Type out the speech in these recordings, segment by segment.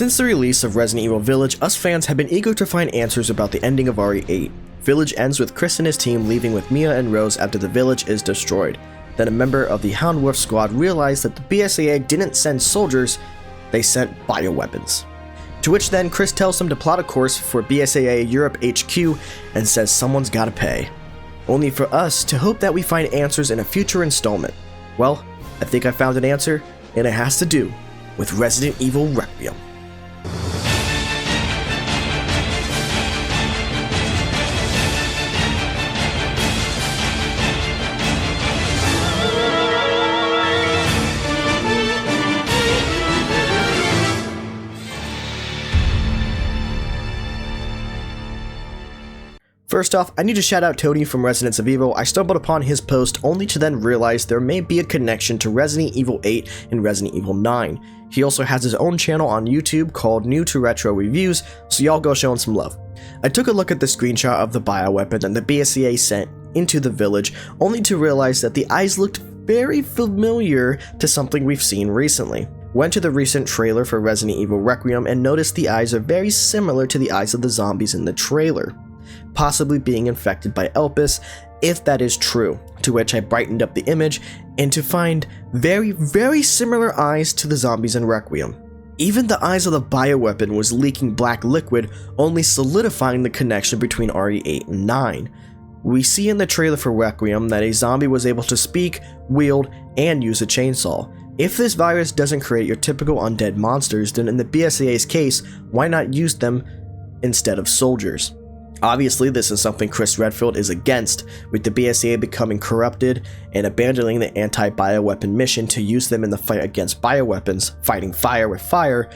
Since the release of Resident Evil Village, us fans have been eager to find answers about the ending of RE8. Village ends with Chris and his team leaving with Mia and Rose after the village is destroyed. Then a member of the Houndwolf squad realized that the BSAA didn't send soldiers, they sent bioweapons. To which then Chris tells them to plot a course for BSAA Europe HQ and says someone's gotta pay. Only for us to hope that we find answers in a future installment. Well, I think I found an answer, and it has to do with Resident Evil Requiem. First off, I need to shout out Tony from Residents of Evil. I stumbled upon his post only to then realize there may be a connection to Resident Evil 8 and Resident Evil 9. He also has his own channel on YouTube called New to Retro Reviews, so y'all go show him some love. I took a look at the screenshot of the bioweapon that the BSAA sent into the village, only to realize that the eyes looked very familiar to something we've seen recently. Went to the recent trailer for Resident Evil Requiem and noticed the eyes are very similar to the eyes of the zombies in the trailer, possibly being infected by Elpis, if that is true, to which I brightened up the image and to find very similar eyes to the zombies in Requiem. Even the eyes of the bioweapon was leaking black liquid, only solidifying the connection between RE8 and 9. We see in the trailer for Requiem that a zombie was able to speak, wield, and use a chainsaw. If this virus doesn't create your typical undead monsters, then in the BSAA's case, why not use them instead of soldiers? Obviously, this is something Chris Redfield is against, with the BSAA becoming corrupted and abandoning the anti-bioweapon mission to use them in the fight against bioweapons, fighting fire with fire.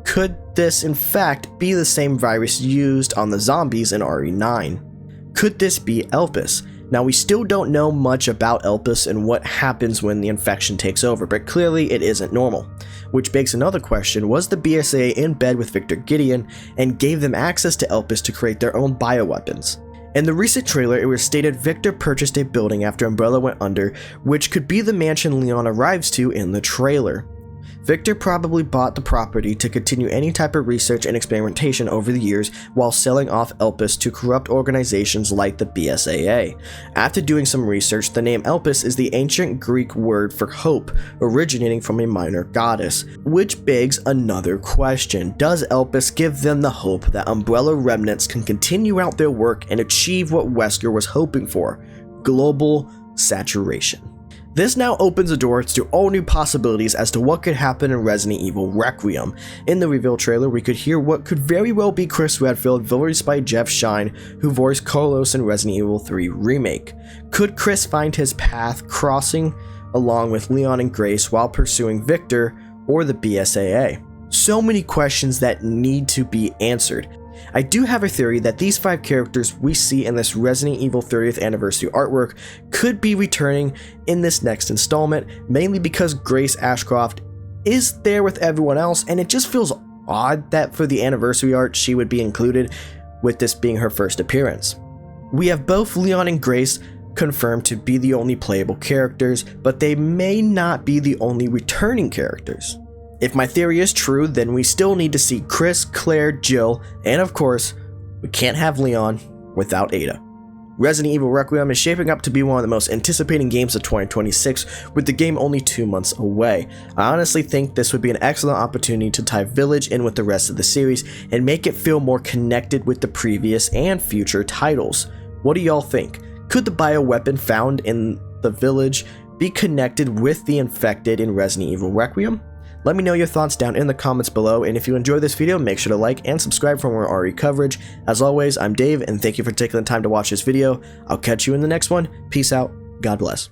Could this in fact be the same virus used on the zombies in RE9? Could this be Elpis? Now, we still don't know much about Elpis and what happens when the infection takes over, but clearly it isn't normal. Which begs another question: was the BSAA in bed with Victor Gideon and gave them access to Elpis to create their own bioweapons? In the recent trailer, it was stated Victor purchased a building after Umbrella went under, which could be the mansion Leon arrives to in the trailer. Victor probably bought the property to continue any type of research and experimentation over the years while selling off Elpis to corrupt organizations like the BSAA. After doing some research, the name Elpis is the ancient Greek word for hope, originating from a minor goddess, which begs another question. Does Elpis give them the hope that Umbrella remnants can continue out their work and achieve what Wesker was hoping for? Global saturation. This now opens the doors to all new possibilities as to what could happen in Resident Evil Requiem. In the reveal trailer, we could hear what could very well be Chris Redfield voiced by Jeff Shine, who voiced Carlos in Resident Evil 3 Remake. Could Chris find his path crossing along with Leon and Grace while pursuing Victor or the BSAA? So many questions that need to be answered. I do have a theory that these 5 characters we see in this Resident Evil 30th anniversary artwork could be returning in this next installment, mainly because Grace Ashcroft is there with everyone else, and it just feels odd that for the anniversary art she would be included, with this being her first appearance. We have both Leon and Grace confirmed to be the only playable characters, but they may not be the only returning characters. If my theory is true, then we still need to see Chris, Claire, Jill, and of course, we can't have Leon without Ada. Resident Evil Requiem is shaping up to be one of the most anticipating games of 2026, with the game only 2 months away. I honestly think this would be an excellent opportunity to tie Village in with the rest of the series and make it feel more connected with the previous and future titles. What do y'all think? Could the bioweapon found in the Village be connected with the infected in Resident Evil Requiem? Let me know your thoughts down in the comments below, and if you enjoyed this video, make sure to like and subscribe for more RE coverage. As always, I'm Dave, and thank you for taking the time to watch this video. I'll catch you in the next one. Peace out. God bless.